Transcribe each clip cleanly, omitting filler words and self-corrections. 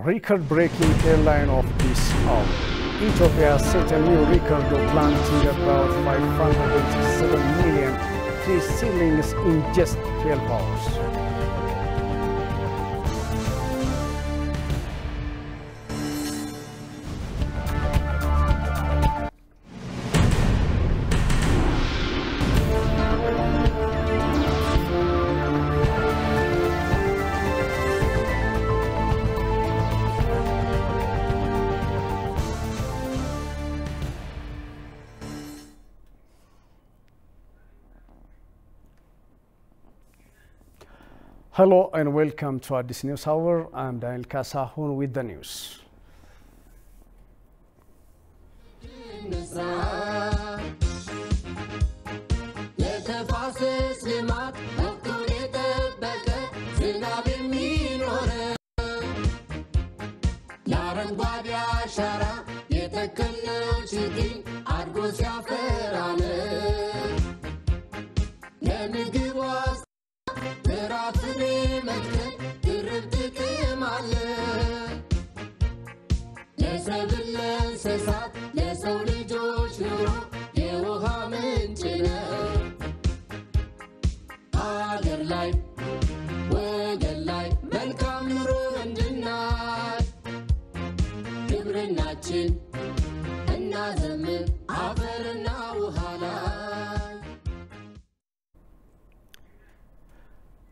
record-breaking airline of this hour. Ethiopia set a new record of planting about 507 million tree seedlings in just 12 hours. Hello and welcome to Addis News Hour. I'm Daniel Kasahun with the news.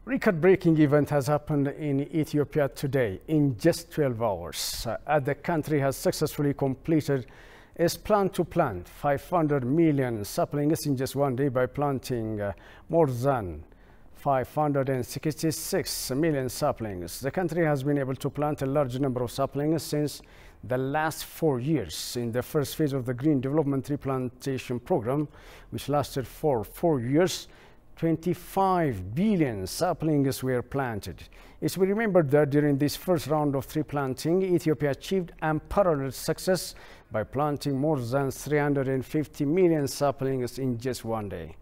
Record-breaking event has happened in Ethiopia today in just 12 hours. The country has successfully completed its plan to plant 500 million saplings in just one day by planting more than 566 million saplings. The country has been able to plant a large number of saplings since the last 4 years in the first phase of the Green Development Tree Plantation Program, which lasted for 4 years. 25 billion saplings were planted. It's to be remembered that during this first round of tree planting, Ethiopia achieved unparalleled success by planting more than 350 million saplings in just one day.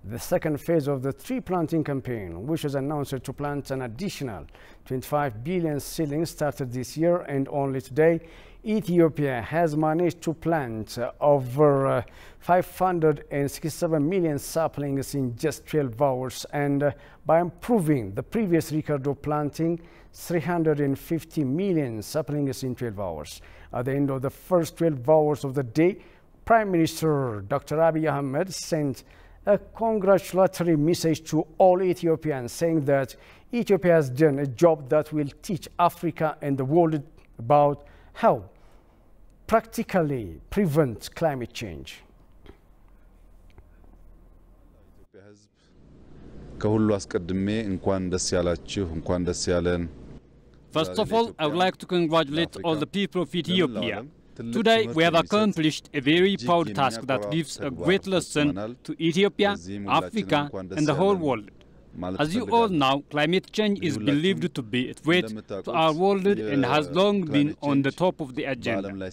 The second phase of the tree planting campaign, which was announced to plant an additional 25 billion seedlings, started this year, and only today Ethiopia has managed to plant over 567 million saplings in just 12 hours, and by improving the previous record of planting 350 million saplings in 12 hours. At the end of the first 12 hours of the day, Prime Minister Dr. Abiy Ahmed sent a congratulatory message to all Ethiopians, saying that Ethiopia has done a job that will teach Africa and the world about how practically prevent climate change. First of all, I would like to congratulate all the people of Ethiopia. Today, we have accomplished a very proud task that gives a great lesson to Ethiopia, Africa, and the whole world. As you all know, climate change is believed to be a threat to our world and has long been on the top of the agenda.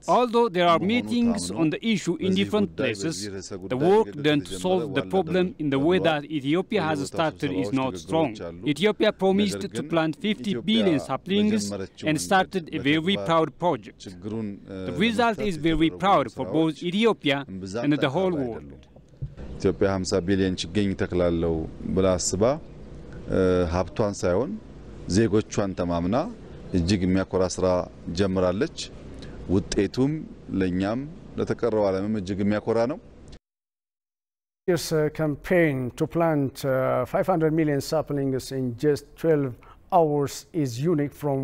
Although there are meetings on the issue in different places, the work done to solve the problem in the way that Ethiopia has started is not strong. Ethiopia promised to plant 50 billion saplings and started a very proud project. The result is very proud for both Ethiopia and the whole world. ኢትዮጵያ 50 ቢሊዮን ችግኝ ተክላለው ብላ አስባ ሀብቷን ሳይሆን ዜጎቿን ተማምና እጅግ የሚያኮራ ስራ ጀምራለች። ውጤቱም ለኛም ለተቀረው ዓለምም እጅግ የሚያኮራ ነው። This campaign to plant 500 million saplings in just 12 hours is unique from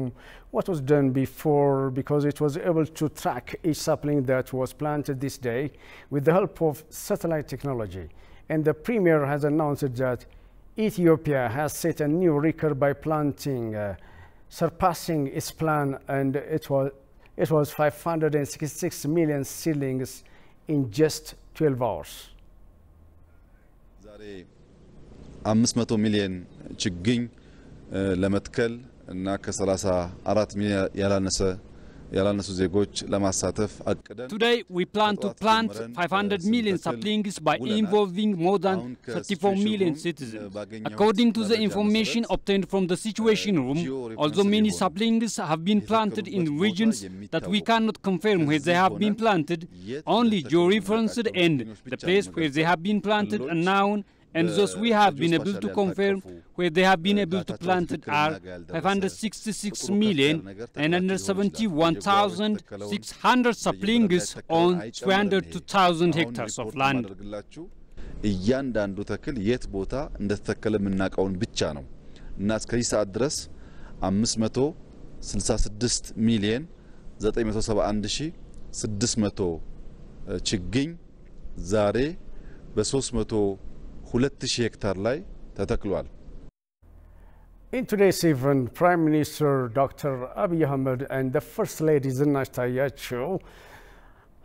what was done before, because it was able to track each sapling that was planted this day with the help of satellite technology. And the Premier has announced that Ethiopia has set a new record by planting, surpassing its plan, and it was 566 million seedlings in just 12 hours. ዛሬ 500 ሚሊዮን ችግኝ ለመትከል እና ከ34 ሚሊዮን ያላነሰ ያላነሱ ዜጎች ለማሳተፍ አቅደን Today we plan to plant 500 million saplings by involving more than 34 million citizens. According to the information obtained from the Situation Room, although many saplings have been planted in regions that we cannot confirm where they have been planted, only georeferenced and the place where they have been planted are known, and those we have been able to confirm where they have been able to plant it are 566,971,600 saplings on 302,000 hectares of land. እያንዳንዱ ተክል የት ቦታ እንደተተከለ ምናቀውን ብቻ ነው እና እስከዚህ ሰዓት ድረስ 566,971,600 ችግኝ ዛሬ በ302,000 ሄክታር ላይ ተተክሏል። In today's event, Prime Minister Dr. Abiy Ahmed and the First Lady Zinash Tayacho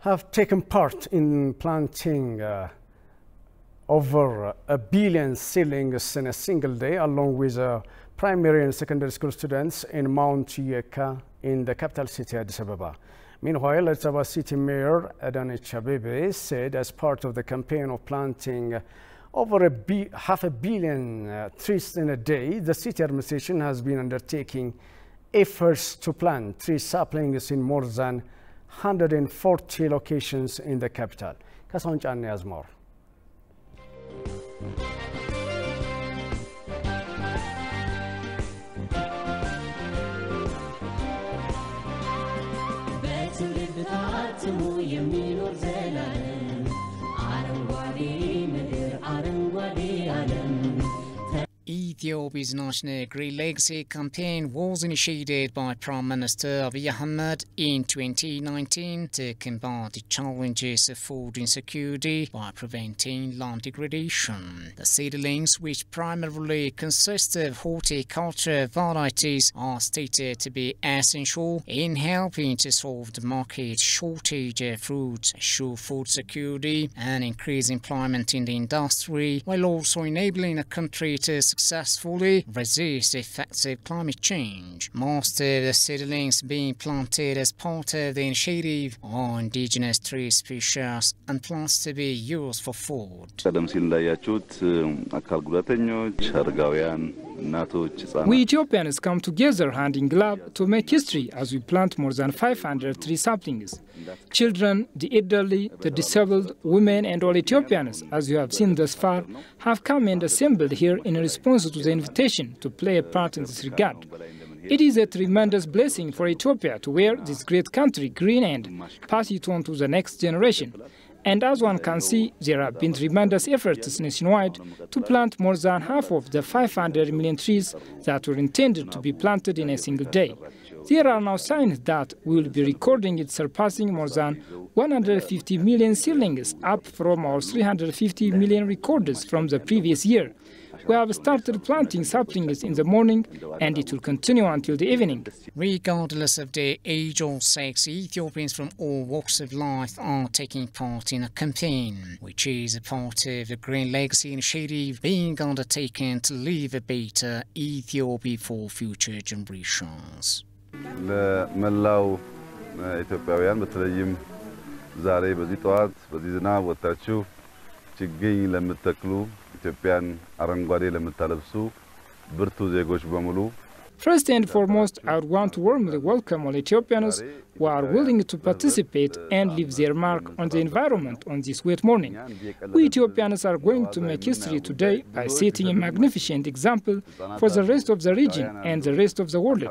have taken part in planting over 1 billion seedlings in a single day, along with primary and secondary school students in Mount Yeka in the capital city Addis Ababa. Meanwhile, Addis Ababa City Mayor Adanech Abeebe said as part of the campaign of planting over 500 million trees in a day, the city administration has been undertaking efforts to plant tree saplings in more than 140 locations in the capital. Kasan Channe has more. Ethiopia's National Green Legacy campaign was initiated by Prime Minister Abiy Ahmed in 2019 to combat the challenges of food insecurity by preventing land degradation. The seedlings, which primarily consist of horticulture varieties, are stated to be essential in helping to solve the market shortage of fruits, ensure food security, and increase employment in the industry, while also enabling a country to successfully resist the effects of climate change. Most of the seedlings being planted as part of the initiative are indigenous tree species and plants to be used for food. We Ethiopians come together hand in glove to make history as we plant more than 500 tree saplings. Children, the elderly, the disabled, women and all Ethiopians, as you have seen thus far, have come and assembled here in response to the invitation to play a part in this regard. It is a tremendous blessing for Ethiopia to wear this great country green and pass it on to the next generation. And as one can see, there have been tremendous efforts nationwide to plant more than half of the 500 million trees that were intended to be planted in a single day. There are now signs that we will be recording it surpassing more than 150 million seedlings, up from our 350 million recorded from the previous year. We have started planting saplings in the morning, and it will continue until the evening. Regardless of their age or sex, Ethiopians from all walks of life are taking part in a campaign, which is a part of the Green Legacy initiative being undertaken to leave a better Ethiopia for future generations. ለመላው ኢትዮጵያውያን በተለይም ዛሬ በዚህ ጧት በዚህ ዝናብ ወጣችሁ ችግኝ ለምትተክሉ ኢትዮጵያን አረንጓዴ ለምታለብሱ ብርቱ ዜጎች በሙሉ First and foremost, I would want to warmly welcome all Ethiopians who are willing to participate and leave their mark on the environment on this wet morning. We Ethiopians are going to make history today by setting a magnificent example for the rest of the region and the rest of the world.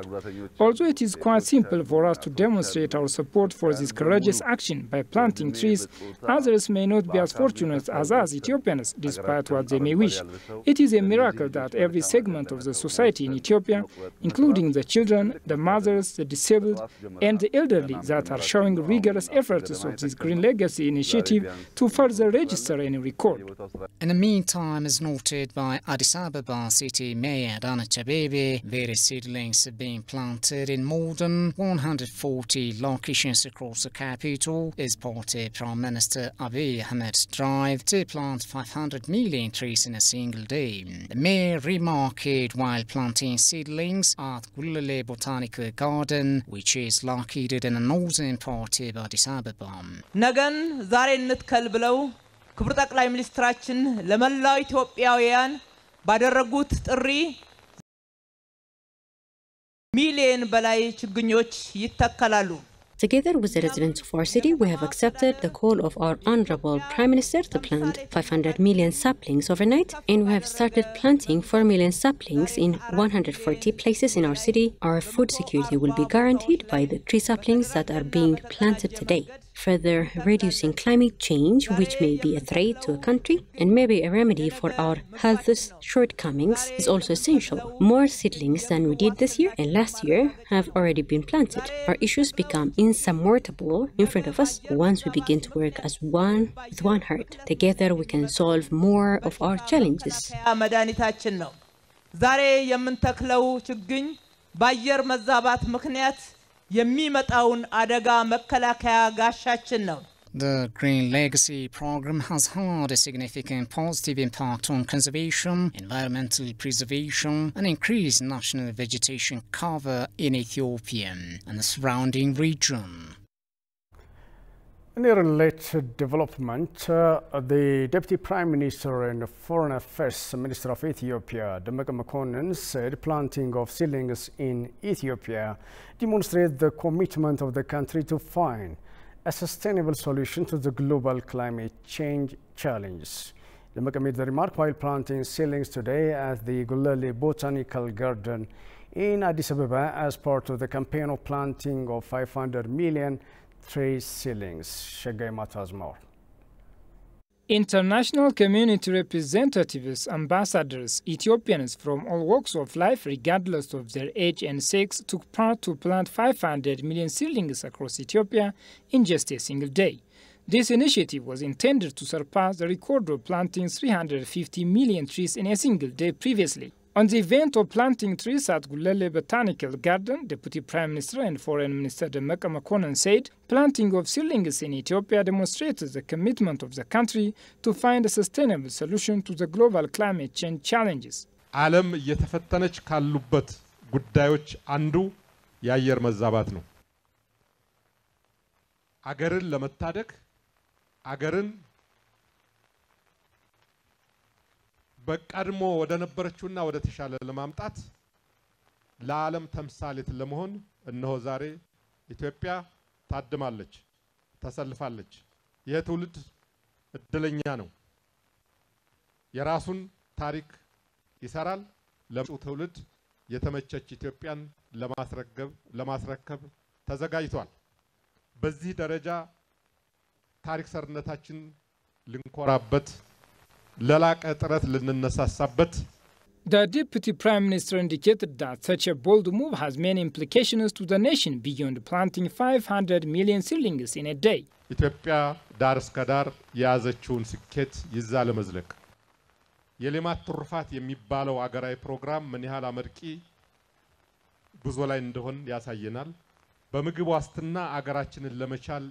Although it is quite simple for us to demonstrate our support for this courageous action by planting trees, others may not be as fortunate as us Ethiopians, despite what they may wish. It is a miracle that every segment of the society in Ethiopia, including the children, the mothers, the disabled, and the elderly, that are showing rigorous efforts of this Green Legacy initiative to further register and record. In the meantime, as noted by Addis Ababa City Mayor Adanech Abeebe, various seedlings have been planted in more than 140 locations across the capital as part of Prime Minister Abiy Ahmed's drive to plant 500 million trees in a single day. The mayor remarked while planting seedlings at Gulale Botanical Garden, which is located centered in the northern part of Addis Ababa. ነገን ዛሬ እንትከል ብለው ክቡር ጠቅላይ ሚኒስትራችን ለመላው ኢትዮጵያውያን ባደረጉት ጥሪ ሚሊዮን በላይ ችግኞች ይተከላሉ። Together with the residents of our city, we have accepted the call of our Honorable Prime Minister to plant 500 million saplings overnight, and we have started planting 4 million saplings in 140 places in our city. Our food security will be guaranteed by the tree saplings that are being planted today. Further reducing climate change, which may be a threat to a country and maybe a remedy for our health shortcomings, is also essential. More seedlings than we did this year and last year have already been planted. Our issues become insurmountable in front of us once we begin to work as one with one heart. Together we can solve more of our challenges. ዛሬ የምንተክለው ችግኝ በአየር መዛባት ምክንያት የሚመጣውን አደጋ መከላከያ ጋሻችን ነው። The Green Legacy program has had a significant positive impact on conservation, environmental preservation, and increased national vegetation cover in Ethiopia and the surrounding region. In a related development, the Deputy Prime Minister and Foreign Affairs Minister of Ethiopia, Demeke Mekonnen, said planting of seedlings in Ethiopia demonstrates the commitment of the country to find a sustainable solution to the global climate change challenges. Demeke made the remark while planting seedlings today at the Gulele Botanical Garden in Addis Ababa as part of the campaign of planting of 500 million tree seedlings. Shagai Mataz more. International community representatives, ambassadors, Ethiopians from all walks of life, regardless of their age and sex, took part to plant 500 million seedlings across Ethiopia in just a single day. This initiative was intended to surpass the record of planting 350 million trees in a single day previously. On the event of planting trees at Gulele Botanical Garden, Deputy Prime Minister and Foreign Minister Demeke Mekonnen said planting of seedlings in Ethiopia demonstrates the commitment of the country to find a sustainable solution to the global climate change challenges. ዓለም እየተፈተነች ካሉበት ጉዳዮች አንዱ የአየር መዛባት ነው። አገርን ለመታደግ አገርን በቀድሞ ወደ ነበረችውና ወደ ተሻለ ለማምጣት ለዓለም ተምሳሌት ለመሆን እነሆ ዛሬ ኢትዮጵያ ታድማለች ተሰልፋለች። ይህ ትውልድ እድለኛ ነው። የራሱን ታሪክ ይሰራል። ለመጪው ትውልድ የተመቸች ኢትዮጵያን ለማስረከብ ተዘጋጅቷል። በዚህ ደረጃ ታሪክ ሰርነታችን ልንኮራበት The Deputy Prime Minister indicated that such a bold move has many implications to the nation beyond planting 500 million seedlings in a day. ኢትዮጵያ ዳር እስከ ዳር የያዘችውን ስኬት ይዛ ለመዝለቅ የልማት ትሩፋት የሚባለው አገራዊ ፕሮግራም ምን ያህል አመርቂ ጉዞ ላይ እንደሆን ያሳየናል። በምግብ ዋስትና አገራችንን ለመቻል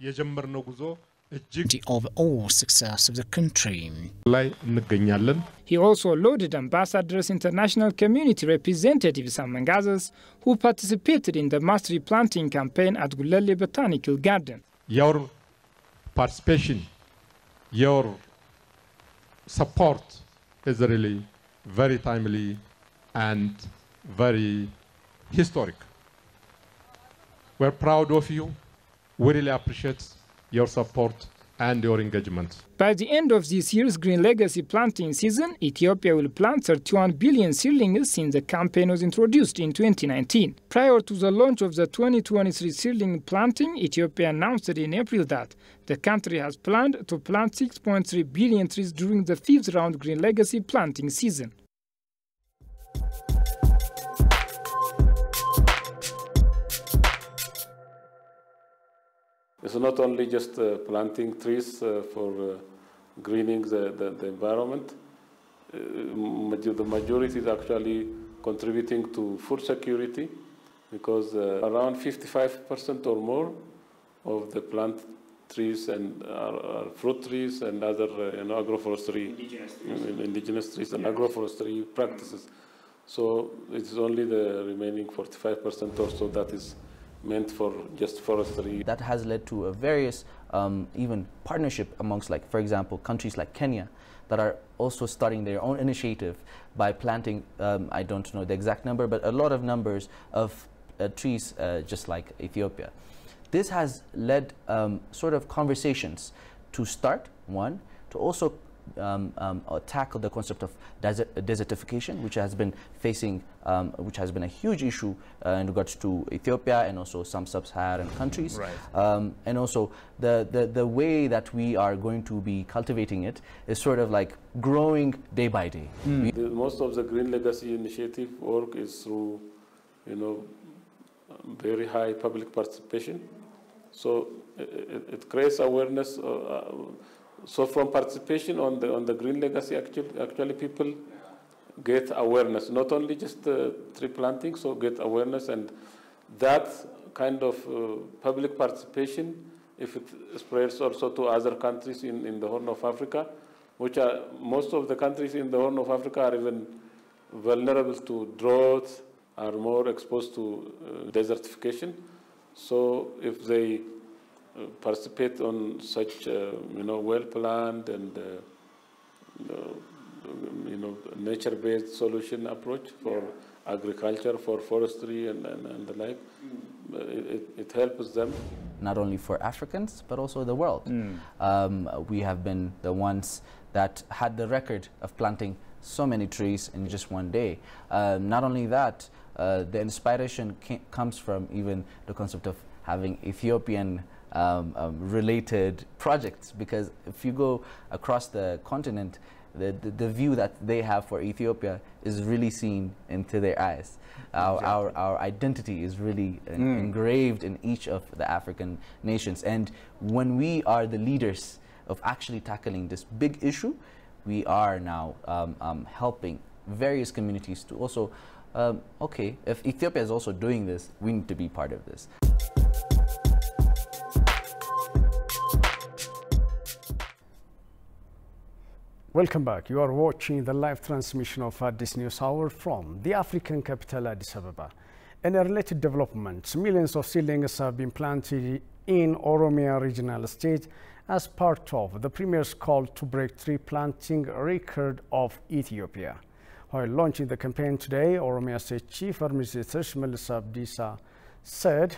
የጀመርነው ጉዞ the overall success of the country. He also lauded ambassadors, international community representatives among others who participated in the mass tree planting campaign at Gulele Botanical Garden. Your participation, your support is really very timely and very historic. We're proud of you. We really appreciate your support and your engagement. By the end of this year's Green Legacy planting season, Ethiopia will plant 31 billion seedlings since the campaign was introduced in 2019. Prior to the launch of the 2023 seedling planting, Ethiopia announced in April that the country has planned to plant 6.3 billion trees during the 5th round Green Legacy planting season. It's not only just planting trees for greening the environment. The majority is actually contributing to food security because around 55% or more of the plant trees and are fruit trees and other agroforestry, indigenous trees and agroforestry practices. So it's only the remaining 45% or so that is meant for just forestry. That has led to a various even partnership amongst, like, for example, countries like Kenya that are also starting their own initiative by planting, I don't know the exact number, but a lot of numbers of trees just like Ethiopia. This has led sort of conversations to start, one, to also tackle the concept of desertification, which has been facing, which has been a huge issue in regards to Ethiopia and also some sub-Saharan countries. Right. And also the way that we are going to be cultivating it is sort of like growing day by day. Most of the Green Legacy Initiative work is through, very high public participation. So it creates awareness. So from participation on the Green Legacy, actually people get awareness, not only just tree planting, so get awareness, and that kind of public participation, if it spreads also to other countries in the Horn of Africa, which are, most of the countries in the Horn of Africa are even vulnerable to drought, are more exposed to desertification. So if they participate on such, well-planned and, nature-based solution approach for agriculture, for forestry, and the like, it helps them. Not only for Africans, but also the world. We have been the ones that had the record of planting so many trees in just one day. Not only that, the inspiration comes from even the concept of having Ethiopian related projects, because if you go across the continent, the view that they have for Ethiopia is really seen into their eyes. Our identity is really engraved in each of the African nations, and when we are the leaders of actually tackling this big issue, we are now helping various communities to also, okay, if Ethiopia is also doing this, we need to be part of this. Welcome back. You are watching the live transmission of Addis News Hour from the African capital, Addis Ababa. In a related development, millions of seedlings have been planted in Oromia regional state as part of the Premier's call to break tree planting record of Ethiopia. While launching the campaign today, Oromia State Chief Administrator Shimelis Abdiisa said,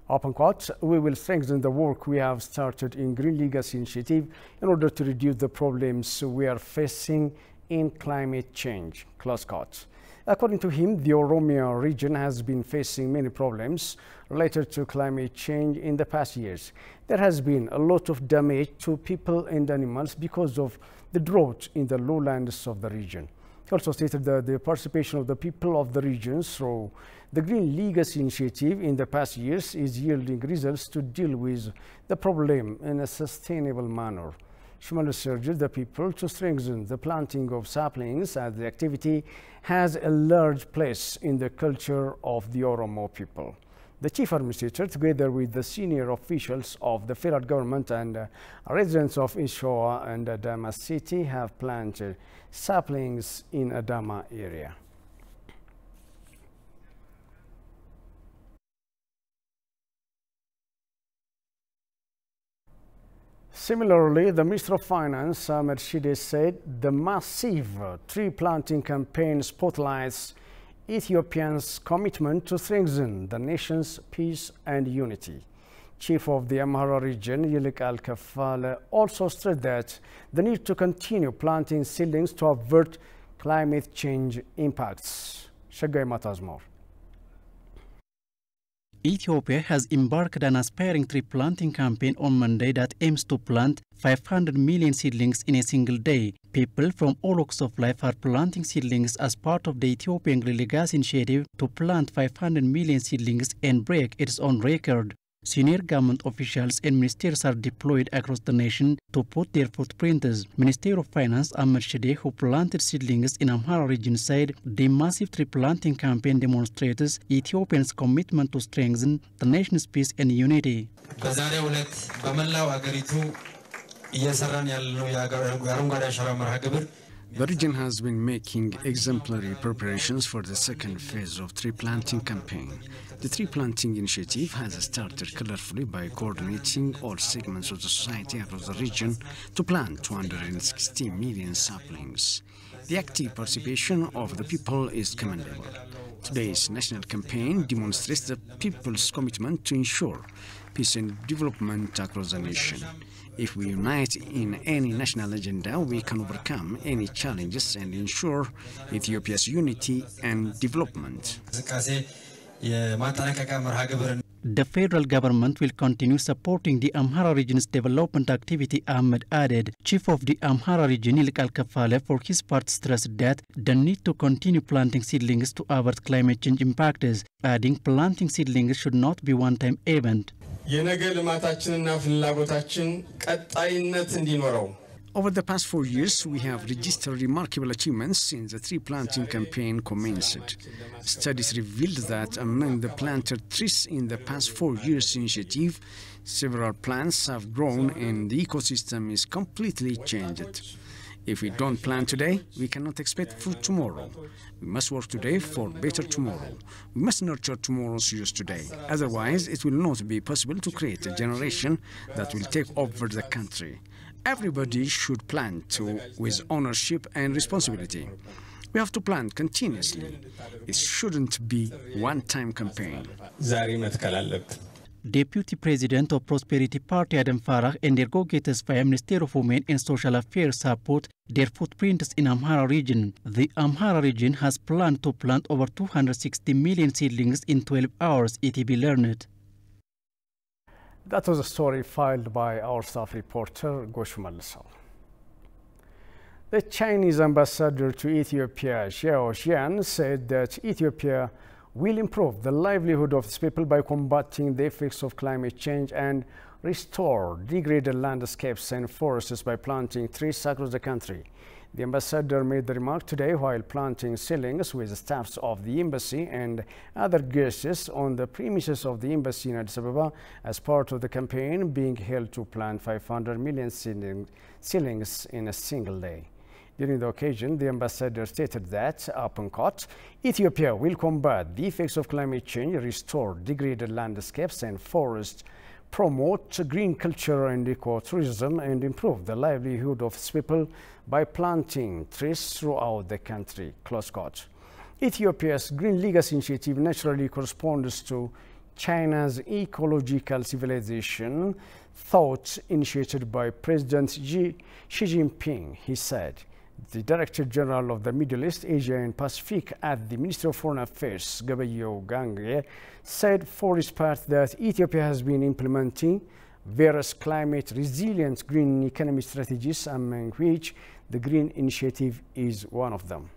open quotes, "We will strengthen the work we have started in Green Legacy Initiative in order to reduce the problems we are facing in climate change," close quotes. According to him, the Oromia region has been facing many problems related to climate change in the past years. There has been a lot of damage to people and animals because of the drought in the lowlands of the region. He also stated that the participation of the people of the region through the Green Legacy Initiative in the past years is yielding results to deal with the problem in a sustainable manner. Shimelis urged the people to strengthen the planting of saplings, as the activity has a large place in the culture of the Oromo people. The Chief Administrator, together with the senior officials of the federal government and residents of Ishoa and Adama City, have planted saplings in Adama area. Similarly, the Minister of Finance, Ahmed Shide, said the massive tree planting campaign spotlights Ethiopians' commitment to strengthen the nation's peace and unity. Chief of the Amhara region, Yilikael Kafale, also stressed that the need to continue planting seedlings to avert climate change impacts. Shaggai Matazmor. Ethiopia has embarked on an aspiring tree planting campaign on Monday that aims to plant 500 million seedlings in a single day. People from all walks of life are planting seedlings as part of the Ethiopian Green Legacy Initiative to plant 500 million seedlings and break its own record. Senior government officials and ministers are deployed across the nation to put their footprints. Minister of Finance Ahmed Shide, who planted seedlings in Amhara region, said the massive tree planting campaign demonstrates Ethiopians' commitment to strengthen the nation's peace and unity. The region has been making exemplary preparations for the second phase of tree planting campaign. The tree planting initiative has started colorfully by coordinating all segments of the society across the region to plant 260 million saplings. The active participation of the people is commendable. Today's national campaign demonstrates the people's commitment to ensure peace and development across the nation. If we unite in any national agenda, we can overcome any challenges and ensure Ethiopia's unity and development. The federal government will continue supporting the Amhara region's development activity, Ahmed added. Chief of the Amhara region, Ilkal Kafale, for his part stressed that the need to continue planting seedlings to avert climate change impacts, adding planting seedlings should not be one-time event. Over the past 4 years, we have registered remarkable achievements since the tree planting campaign commenced. Studies revealed that among the planted trees in the past 4 years initiative, several plants have grown and the ecosystem is completely changed. If we don't plant today, we cannot expect food tomorrow. We must work today for better tomorrow. We must nurture tomorrow's youth today. Otherwise, it will not be possible to create a generation that will take over the country. Everybody should plant with ownership and responsibility. We have to plant continuously. It shouldn't be a one-time campaign. Deputy President of Prosperity Party Adam Farah and Ergoge Tesfaye, Minister of Women and Social Affairs, have put their footprints in Amhara region. The Amhara region has planned to plant over 260 million seedlings in 12 hours, ETB learned. That was a story filed by our staff reporter, Goshu Malsal. The Chinese ambassador to Ethiopia, Xiao Xian, said that Ethiopia will improve the livelihood of its people by combating the effects of climate change and restore degraded landscapes and forests by planting trees across the country. The ambassador made the remark today while planting seedlings with the staffs of the embassy and other guests on the premises of the embassy in Addis Ababa as part of the campaign being held to plant 500 million seedlings in a single day. During the occasion, the ambassador stated that, upon cut, Ethiopia will combat the effects of climate change, restore degraded landscapes and forests, promote green culture and ecotourism, and improve the livelihood of its people by planting trees throughout the country. Close quote. Ethiopia's Green Legacy Initiative naturally corresponds to China's ecological civilization thought initiated by President Xi Jinping, he said. The Director General of the Middle East, Asia and Pacific at the Ministry of Foreign Affairs, Gabayo Gange, said for his part that Ethiopia has been implementing various climate resilient green economy strategies, among which the Green Initiative is one of them.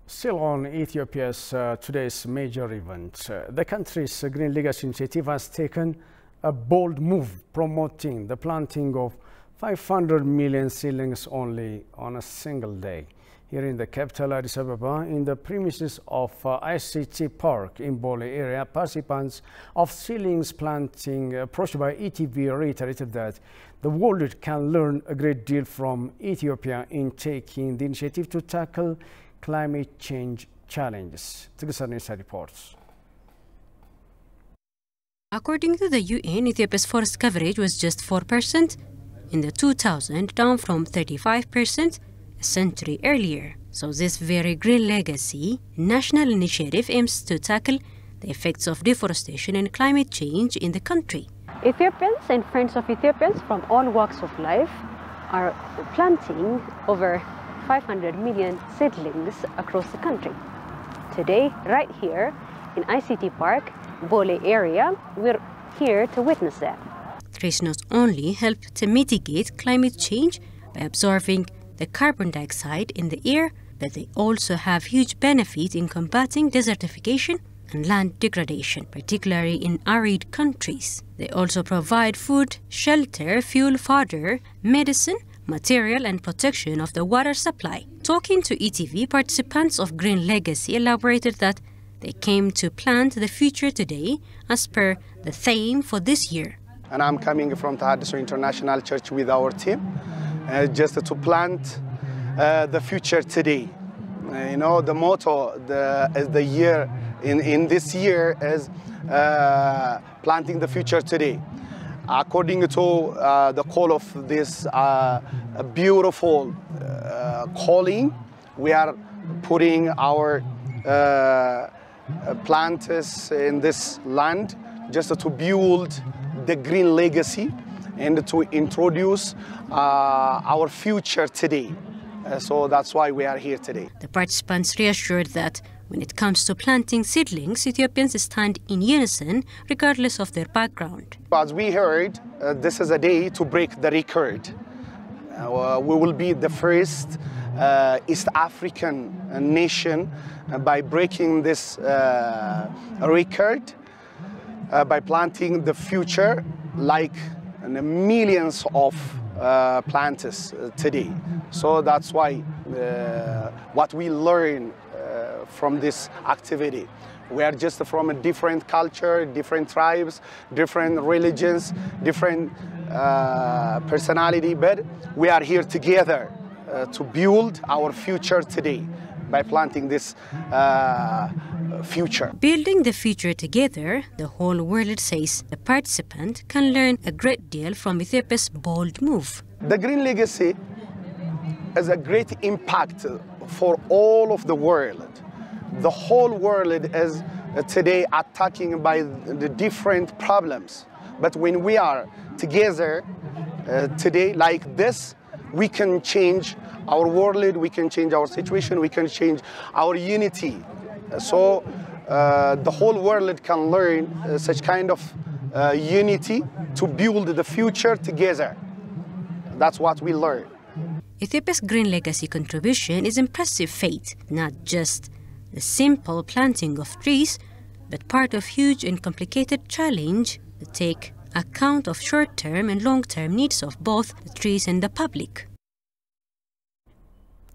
Still on Ethiopia's today's major event, the country's Green Legacy Initiative has taken a bold move promoting the planting of 500 million seedlings only on a single day. here in the capital Addis Ababa in the premises of ICT Park in Bole area. Participants of seedlings planting approached by ETV reiterated that the world can learn a great deal from Ethiopia in taking the initiative to tackle climate change challenges. Tigsanisa reports. According to the UN, Ethiopia's forest coverage was just 4% in the 2000, down from 35% a century earlier. So this very green legacy national initiative aims to tackle the effects of deforestation and climate change in the country. Ethiopians and friends of Ethiopians from all walks of life are planting over 500 million seedlings across the country. Today, right here in ICT Park, Bole area, we're here to witness that. Trees not only help to mitigate climate change by absorbing the carbon dioxide in the air, but they also have huge benefit in combating desertification and land degradation, particularly in arid countries. They also provide food, shelter, fuel, fodder, medicine, material and protection of the water supply. Talking to ETV, participants of Green Legacy elaborated that they came to plant the future today as per the theme for this year. And I'm coming from Tahadso International Church with our team just to plant the future today. You know, the motto is the year in this year is planting the future today. According to the call of this beautiful calling, we are putting our plants in this land just to build the green legacy and to introduce our future today. So that's why we are here today. The participants reassured that when it comes to planting seedlings, Ethiopians stand in unison regardless of their background. As we heard, this is a day to break the record. We will be the first East African nation by breaking this record by planting the future like millions of plants today. So that's why what we learn from this activity. We are just from a different culture, different tribes, different religions, different personality, but we are here together to build our future today by planting this future. Building the future together, the whole world says the participant can learn a great deal from Ethiopia's bold move. The Green Legacy has a great impact for all of the world. The whole world is today attacking by the different problems. But when we are together today like this, we can change our world, we can change our situation, we can change our unity. So the whole world can learn such kind of unity to build the future together. That's what we learn. Ethiopia's Green Legacy contribution is impressive feat, not just the simple planting of trees, but part of huge and complicated challenge that take account of short-term and long-term needs of both the trees and the public.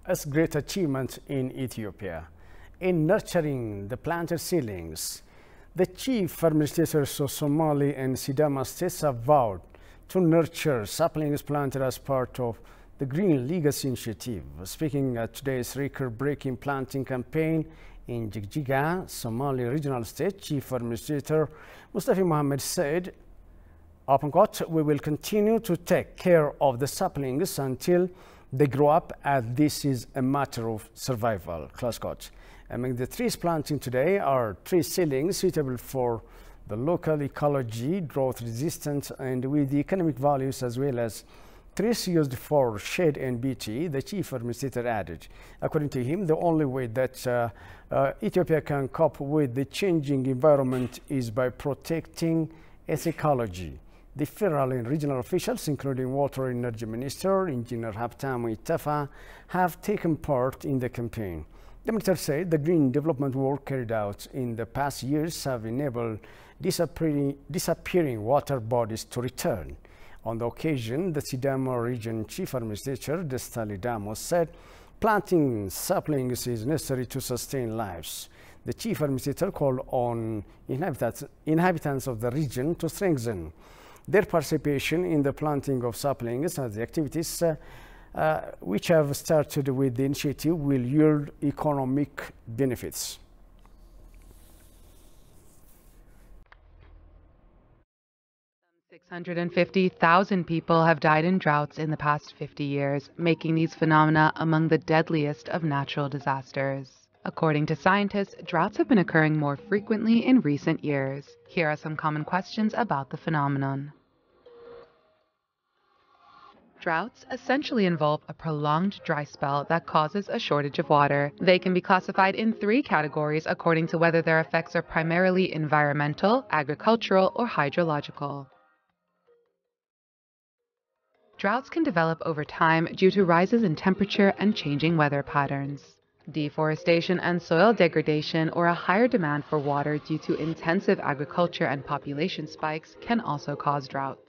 As great achievement in Ethiopia in nurturing the planted seedlings, the chief administrators of Somali and Sidama states have vowed to nurture saplings planted as part of the Green Legacy Initiative. Speaking at today's record-breaking planting campaign in Jigjiga, Somali Regional State Chief Administrator Mustafa Mohammed said, open quote, "We will continue to take care of the saplings until they grow up, as this is a matter of survival," close quote. Among the trees planting today are tree seedlings suitable for the local ecology, drought resistant, and with the economic values, as well as trees used for shade and beauty, the chief administrator added. According to him, the only way that Ethiopia can cope with the changing environment is by protecting its ecology. The federal and regional officials, including Water and Energy Minister, Engineer Habtamu Itafa, have taken part in the campaign. The minister said the green development work carried out in the past years have enabled disappearing water bodies to return. On the occasion, the Sidama Region Chief Administrator, Destali Damos, said planting saplings is necessary to sustain lives. The chief administrator called on inhabitants of the region to strengthen their participation in the planting of saplings, as the activities which have started with the initiative will yield economic benefits. Some 650,000 people have died in droughts in the past 50 years, making these phenomena among the deadliest of natural disasters. According to scientists, droughts have been occurring more frequently in recent years. Here are some common questions about the phenomenon. Droughts essentially involve a prolonged dry spell that causes a shortage of water. They can be classified in 3 categories according to whether their effects are primarily environmental, agricultural, or hydrological. Droughts can develop over time due to rises in temperature and changing weather patterns. Deforestation and soil degradation, or a higher demand for water due to intensive agriculture and population spikes, can also cause droughts.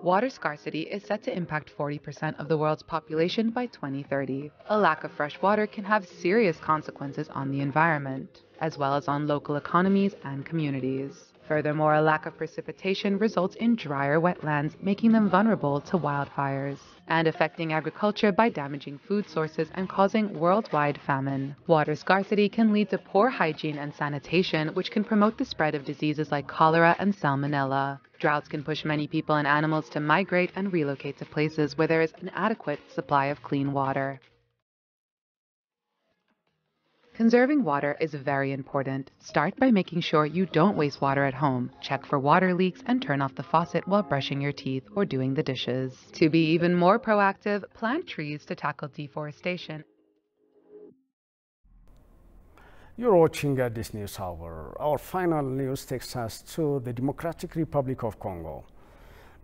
Water scarcity is set to impact 40% of the world's population by 2030. A lack of fresh water can have serious consequences on the environment, as well as on local economies and communities. Furthermore, a lack of precipitation results in drier wetlands, making them vulnerable to wildfires, and affecting agriculture by damaging food sources and causing worldwide famine. Water scarcity can lead to poor hygiene and sanitation, which can promote the spread of diseases like cholera and salmonella. Droughts can push many people and animals to migrate and relocate to places where there is an adequate supply of clean water. Conserving water is very important. Start by making sure you don't waste water at home. Check for water leaks and turn off the faucet while brushing your teeth or doing the dishes. To be even more proactive, plant trees to tackle deforestation. You're watching this news hour. Our final news takes us to the Democratic Republic of Congo.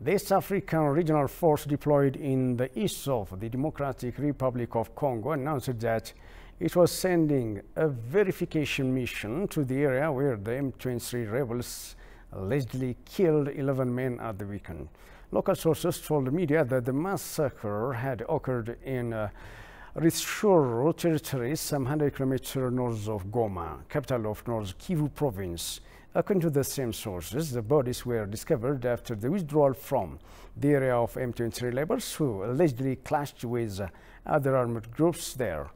The East African Regional Force deployed in the east of the Democratic Republic of Congo announced that it was sending a verification mission to the area where the M23 rebels allegedly killed 11 men at the weekend. Local sources told the media that the massacre had occurred in Rutshuru territory, some 100 kilometers north of Goma, capital of North Kivu province. According to the same sources, the bodies were discovered after the withdrawal from the area of M23 rebels who allegedly clashed with other armed groups there.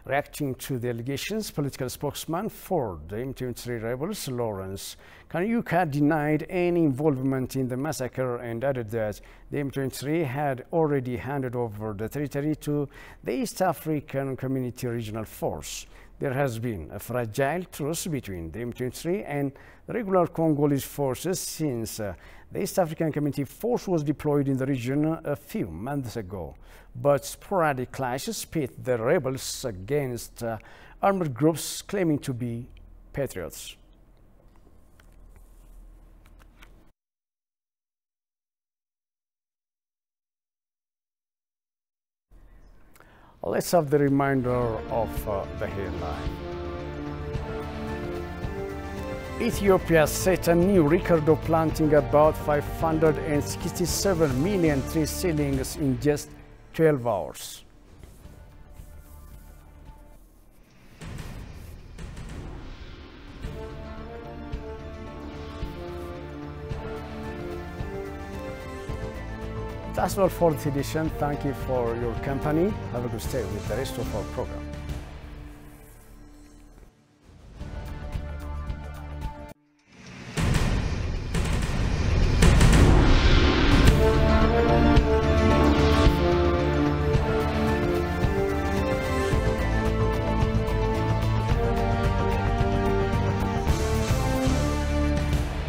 Reacting to the allegations, political spokesman for the M23 rebels, Lawrence Kanyuka, denied any involvement in the massacre and added that the M23 had already handed over the territory to the East African Community Regional Force. There has been a fragile truce between the M23 and the regular Congolese forces since the East African Community Force was deployed in the region a few months ago. But sporadic clashes pit the rebels against armed groups claiming to be patriots. Let's have the reminder of the headline. Ethiopia set a new record of planting about 567 million tree seedlings in just 12 hours. That's all for this edition. Thank you for your company. Have a good stay with the rest of our program.